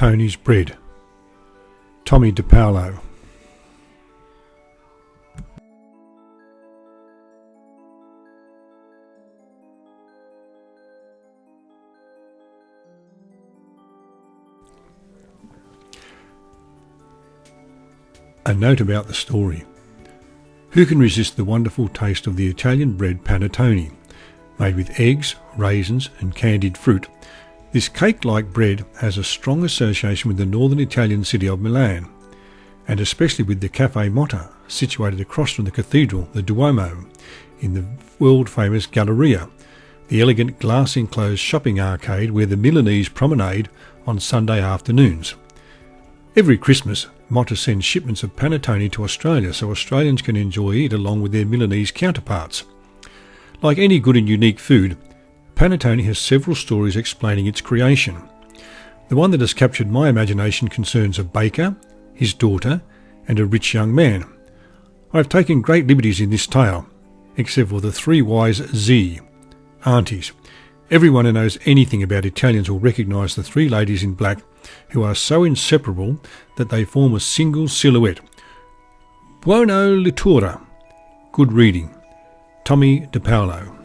Tony's bread. Tommy DePaolo. A note about the story. Who can resist the wonderful taste of the Italian bread panettone, made with eggs, raisins and candied fruit? This cake-like bread has a strong association with the northern Italian city of Milan, and especially with the Caffè Motta, situated across from the cathedral, the Duomo, in the world-famous Galleria, the elegant glass-enclosed shopping arcade where the Milanese promenade on Sunday afternoons. Every Christmas, Motta sends shipments of panettone to Australia so Australians can enjoy it along with their Milanese counterparts. Like any good and unique food, panettone has several stories explaining its creation. The one that has captured my imagination concerns a baker, his daughter, and a rich young man. I have taken great liberties in this tale, except for the three wise Z, aunties. Everyone who knows anything about Italians will recognise the three ladies in black who are so inseparable that they form a single silhouette. Buona lettura. Good reading. Tommy DePaolo.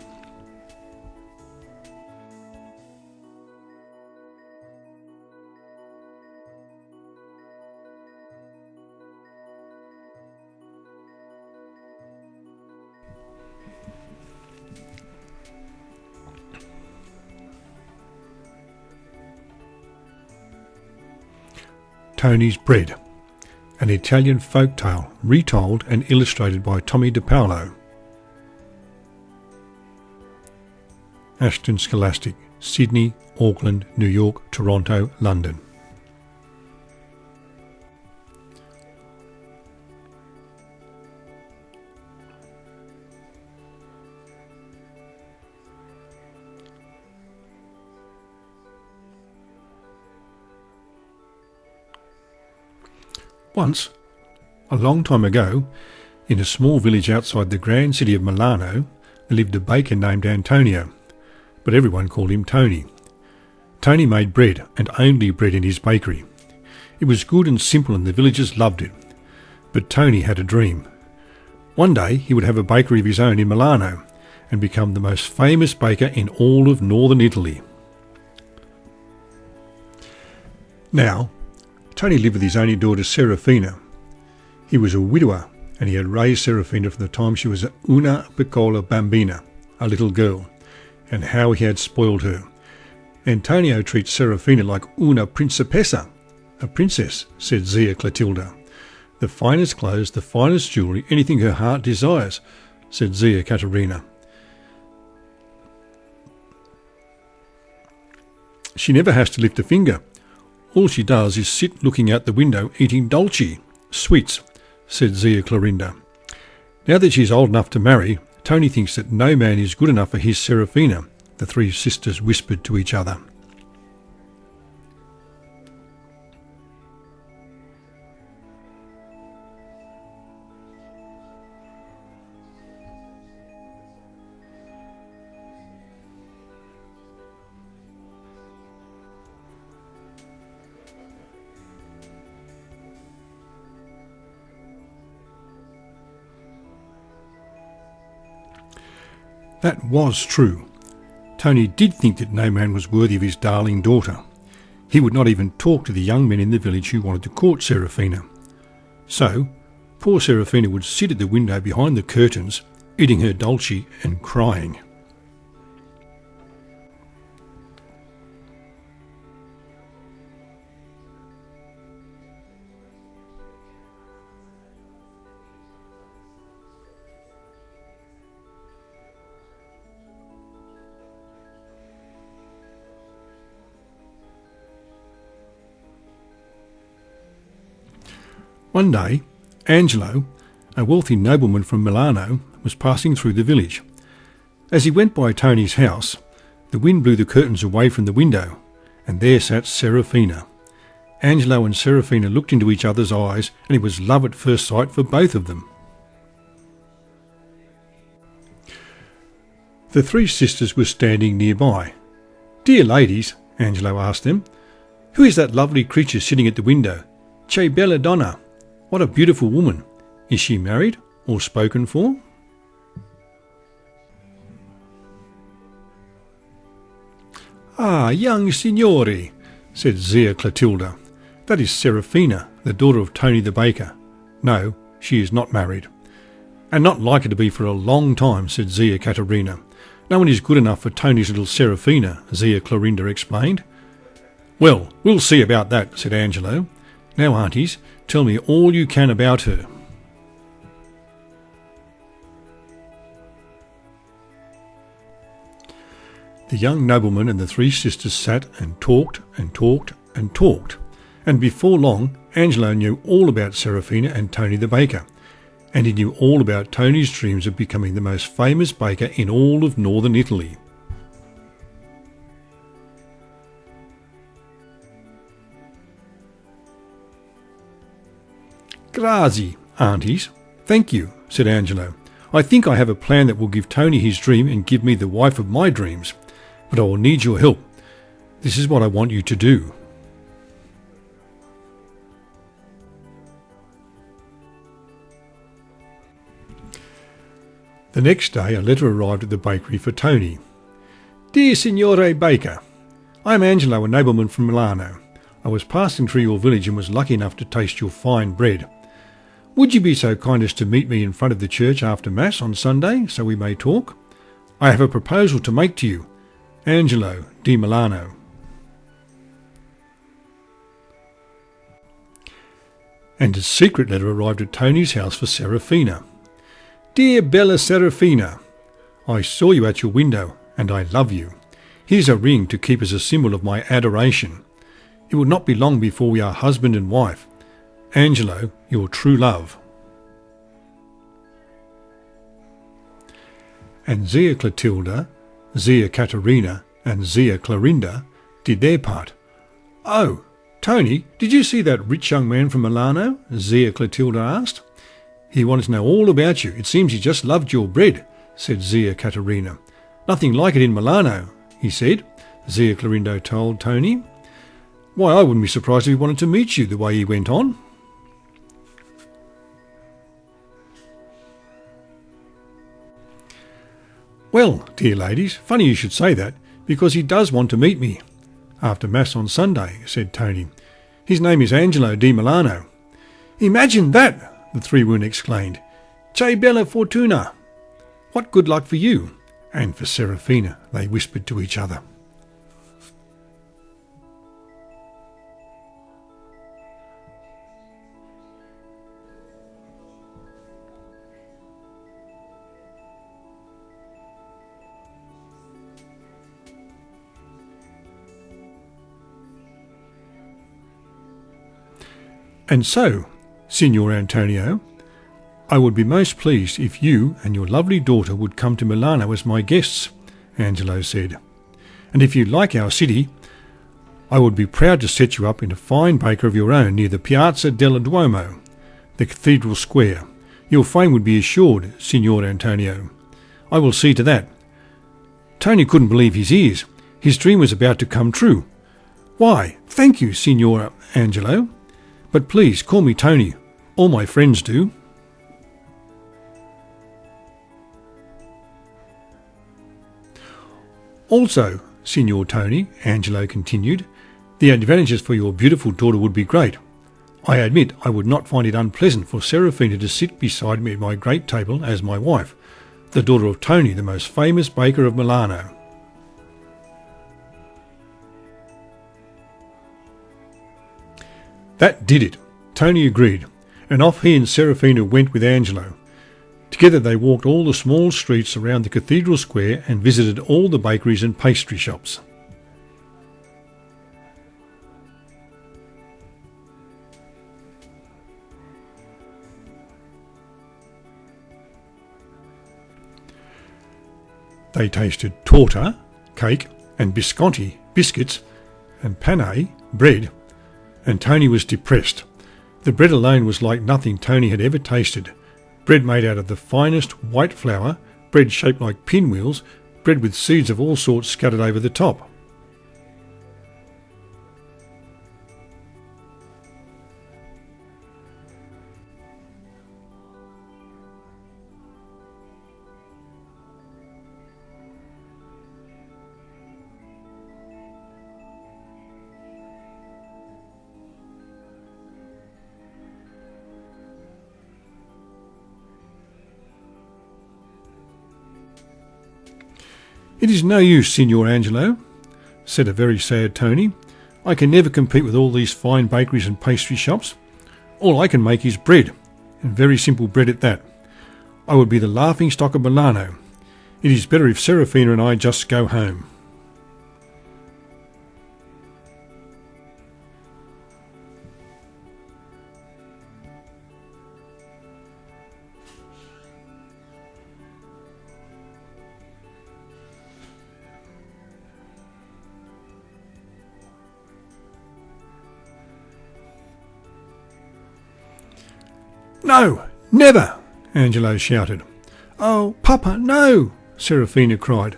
Tony's bread. An Italian folk tale retold and illustrated by Tommy DePaolo. Ashton Scholastic, Sydney, Auckland, New York, Toronto, London. Once, a long time ago, in a small village outside the grand city of Milano, there lived a baker named Antonio, but everyone called him Tony. Tony made bread, and only bread, in his bakery. It was good and simple and the villagers loved it. But Tony had a dream. One day he would have a bakery of his own in Milano and become the most famous baker in all of northern Italy. Now, Tony lived with his only daughter Serafina. He was a widower and he had raised Serafina from the time she was una piccola bambina, a little girl, and how he had spoiled her. Antonio treats Serafina like una principessa, a princess, said Zia Clotilda. The finest clothes, the finest jewellery, anything her heart desires, said Zia Caterina. She never has to lift a finger. All she does is sit looking out the window eating dolce, sweets, said Zia Clorinda. Now that she's old enough to marry, Tony thinks that no man is good enough for his Serafina, the three sisters whispered to each other. That was true. Tony did think that no man was worthy of his darling daughter. He would not even talk to the young men in the village who wanted to court Serafina. So, poor Serafina would sit at the window behind the curtains, eating her dolce and crying. One day, Angelo, a wealthy nobleman from Milano, was passing through the village. As he went by Tony's house, the wind blew the curtains away from the window, and there sat Serafina. Angelo and Serafina looked into each other's eyes, and it was love at first sight for both of them. The three sisters were standing nearby. "Dear ladies," Angelo asked them, Who is that lovely creature sitting at the window? Che bella donna! What a beautiful woman! Is she married or spoken for? Ah, young signore, said Zia Clotilda. That is Serafina, the daughter of Tony the baker. No, she is not married. And not likely to be for a long time, said Zia Caterina. No one is good enough for Tony's little Serafina, Zia Clorinda explained. Well, we'll see about that, said Angelo. Now, aunties, tell me all you can about her. The young nobleman and the three sisters sat and talked and talked and talked, and before long Angelo knew all about Serafina and Tony the baker, and he knew all about Tony's dreams of becoming the most famous baker in all of northern Italy. Grazie, aunties. Thank you, said Angelo. I think I have a plan that will give Tony his dream and give me the wife of my dreams. But I will need your help. This is what I want you to do. The next day a letter arrived at the bakery for Tony. Dear Signore Baker, I am Angelo, a nobleman from Milano. I was passing through your village and was lucky enough to taste your fine bread. Would you be so kind as to meet me in front of the church after Mass on Sunday so we may talk? I have a proposal to make to you. Angelo di Milano. And a secret letter arrived at Tony's house for Serafina. Dear Bella Serafina, I saw you at your window and I love you. Here's a ring to keep as a symbol of my adoration. It will not be long before we are husband and wife. Angelo, your true love. And Zia Clotilda, Zia Caterina and Zia Clorinda did their part. Oh, Tony, did you see that rich young man from Milano? Zia Clotilda asked. He wanted to know all about you. It seems he just loved your bread, said Zia Caterina. Nothing like it in Milano, he said, Zia Clorinda told Tony. Why, I wouldn't be surprised if he wanted to meet you, the way he went on. Well, dear ladies, funny you should say that, because he does want to meet me. After Mass on Sunday, said Tony. His name is Angelo di Milano. Imagine that, the three women exclaimed. Che bella fortuna. What good luck for you. And for Serafina, they whispered to each other. And so, Signor Antonio, I would be most pleased if you and your lovely daughter would come to Milano as my guests, Angelo said. And if you like our city, I would be proud to set you up in a fine baker of your own near the Piazza del Duomo, the cathedral square. Your fame would be assured, Signor Antonio. I will see to that. Tony couldn't believe his ears. His dream was about to come true. Why, thank you, Signor Angelo. But please call me Tony. All my friends do. Also, Signor Tony, Angelo continued, the advantages for your beautiful daughter would be great. I admit I would not find it unpleasant for Serafina to sit beside me at my great table as my wife, the daughter of Tony, the most famous baker of Milano. That did it. Tony agreed, and off he and Serafina went with Angelo. Together they walked all the small streets around the cathedral square and visited all the bakeries and pastry shops. They tasted torta, cake, and bisconti, biscuits, and panne, bread, and Tony was depressed. The bread alone was like nothing Tony had ever tasted. Bread made out of the finest white flour, bread shaped like pinwheels, bread with seeds of all sorts scattered over the top. "It is no use, Signor Angelo," said a very sad Tony. "I can never compete with all these fine bakeries and pastry shops. All I can make is bread, and very simple bread at that. I would be the laughing stock of Milano. It is better if Serafina and I just go home." "No, never!" Angelo shouted. "Oh, Papa, no!" Serafina cried.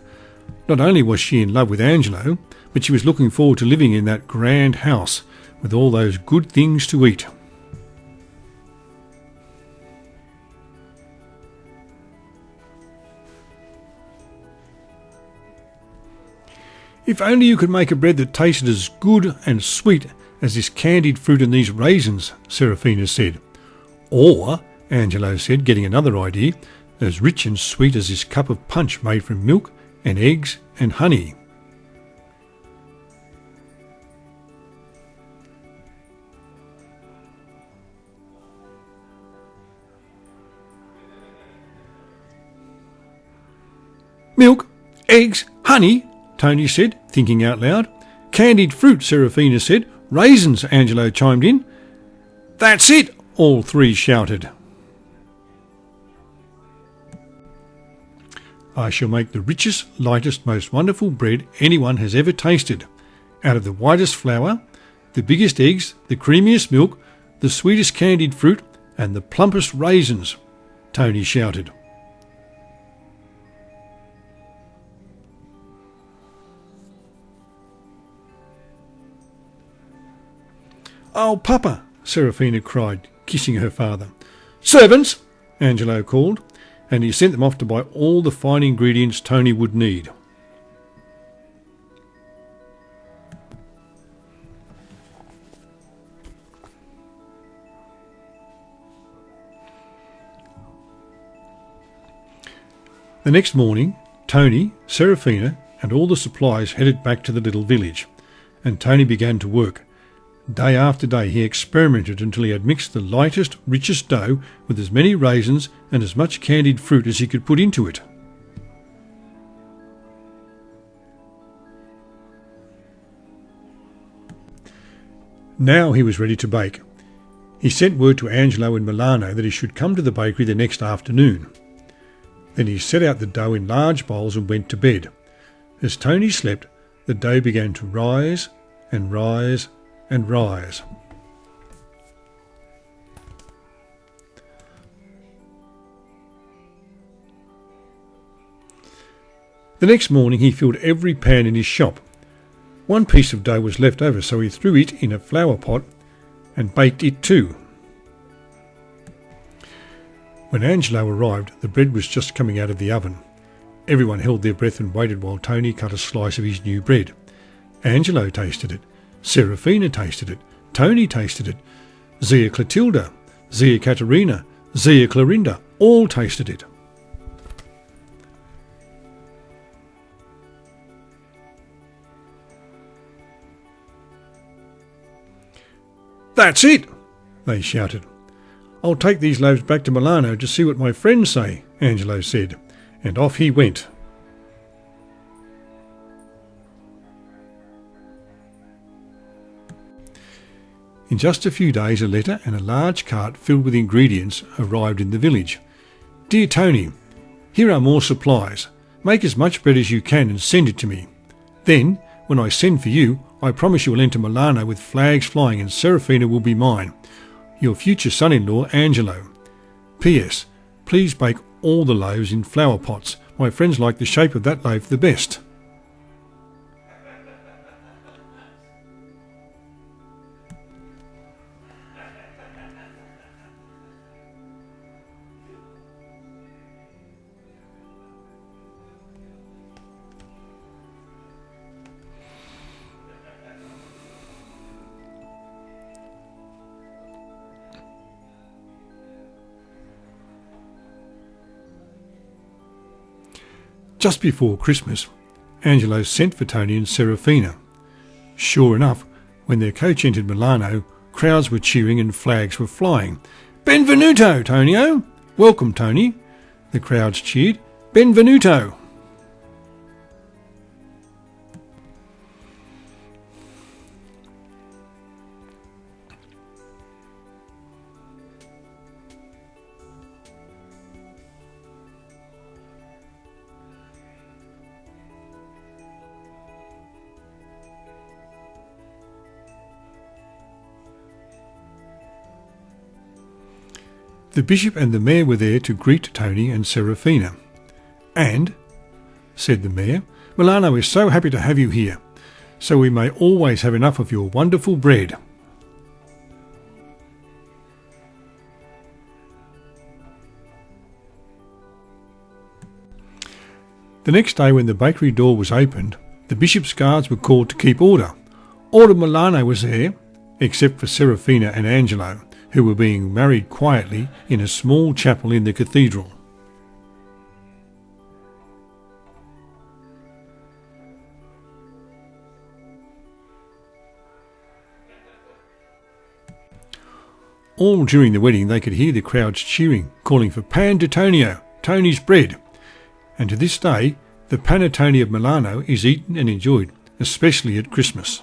Not only was she in love with Angelo, but she was looking forward to living in that grand house with all those good things to eat. "If only you could make a bread that tasted as good and sweet as this candied fruit and these raisins," Serafina said. "Or," Angelo said, getting another idea, "as rich and sweet as this cup of punch made from milk and eggs and honey." "Milk, eggs, honey," Tony said, thinking out loud. "Candied fruit," Serafina said. "Raisins," Angelo chimed in. "That's it!" all three shouted. "I shall make the richest, lightest, most wonderful bread anyone has ever tasted. Out of the whitest flour, the biggest eggs, the creamiest milk, the sweetest candied fruit, and the plumpest raisins," Tony shouted. "Oh, Papa," Serafina cried, kissing her father. "Servants," Angelo called, and he sent them off to buy all the fine ingredients Tony would need. The next morning, Tony, Serafina, and all the supplies headed back to the little village, and Tony began to work. Day after day he experimented until he had mixed the lightest, richest dough with as many raisins and as much candied fruit as he could put into it. Now he was ready to bake. He sent word to Angelo in Milano that he should come to the bakery the next afternoon. Then he set out the dough in large bowls and went to bed. As Tony slept, the dough began to rise and rise and rise. The next morning he filled every pan in his shop. One piece of dough was left over, so he threw it in a flower pot and baked it too. When Angelo arrived, the bread was just coming out of the oven. Everyone held their breath and waited while Tony cut a slice of his new bread. Angelo tasted it. Serafina tasted it. Tony tasted it. Zia Clotilda, Zia Caterina, Zia Clorinda all tasted it. "That's it!" they shouted. "I'll take these loaves back to Milano to see what my friends say," Angelo said, and off he went. In just a few days, a letter and a large cart filled with ingredients arrived in the village. "Dear Tony, here are more supplies. Make as much bread as you can and send it to me. Then, when I send for you, I promise you will enter Milano with flags flying and Serafina will be mine. Your future son-in-law, Angelo. P.S. Please bake all the loaves in flower pots. My friends like the shape of that loaf the best." Just before Christmas, Angelo sent for Tony and Serafina. Sure enough, when their coach entered Milano, crowds were cheering and flags were flying. "Benvenuto, Tonio!" "Welcome, Tony!" The crowds cheered. "Benvenuto!" The bishop and the mayor were there to greet Tony and Serafina. "And," said the mayor, "Milano is so happy to have you here, so we may always have enough of your wonderful bread." The next day, when the bakery door was opened, the bishop's guards were called to keep order. All of Milano was there, except for Serafina and Angelo, who were being married quietly in a small chapel in the cathedral. All during the wedding they could hear the crowds cheering, calling for "Pannettone, Tony's bread." And to this day, the Panettone of Milano is eaten and enjoyed, especially at Christmas.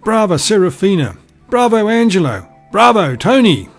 "Bravo, Serafina! Bravo, Angelo! Bravo, Tony!"